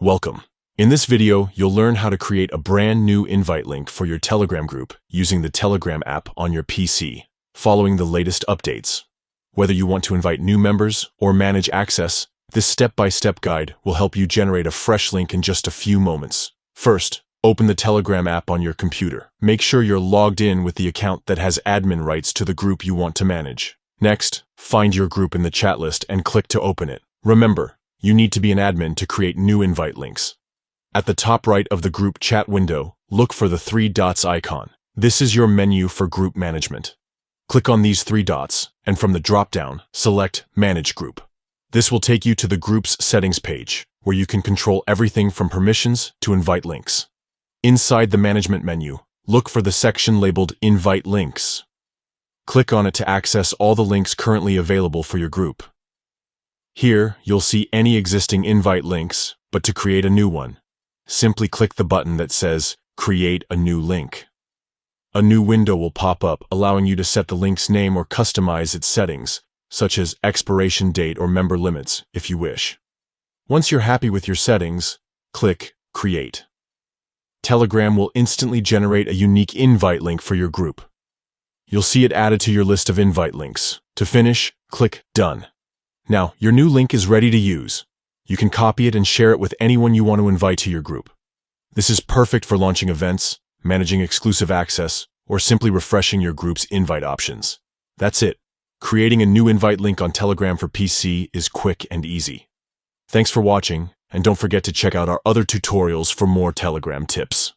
Welcome. In this video, you'll learn how to create a brand new invite link for your Telegram group using the Telegram app on your PC, following the latest updates. Whether you want to invite new members or manage access, this step-by-step guide will help you generate a fresh link in just a few moments. First, open the Telegram app on your computer. Make sure you're logged in with the account that has admin rights to the group you want to manage. Next, find your group in the chat list and click to open it. Remember, you need to be an admin to create new invite links. At the top right of the group chat window, look for the three dots icon. This is your menu for group management. Click on these three dots, and from the drop-down, select Manage Group. This will take you to the group's settings page, where you can control everything from permissions to invite links. Inside the management menu, look for the section labeled Invite Links. Click on it to access all the links currently available for your group. Here, you'll see any existing invite links, but to create a new one, simply click the button that says Create a New Link. A new window will pop up, allowing you to set the link's name or customize its settings, such as expiration date or member limits, if you wish. Once you're happy with your settings, click Create. Telegram will instantly generate a unique invite link for your group. You'll see it added to your list of invite links. To finish, click Done. Now, your new link is ready to use. You can copy it and share it with anyone you want to invite to your group. This is perfect for launching events, managing exclusive access, or simply refreshing your group's invite options. That's it. Creating a new invite link on Telegram for PC is quick and easy. Thanks for watching, and don't forget to check out our other tutorials for more Telegram tips.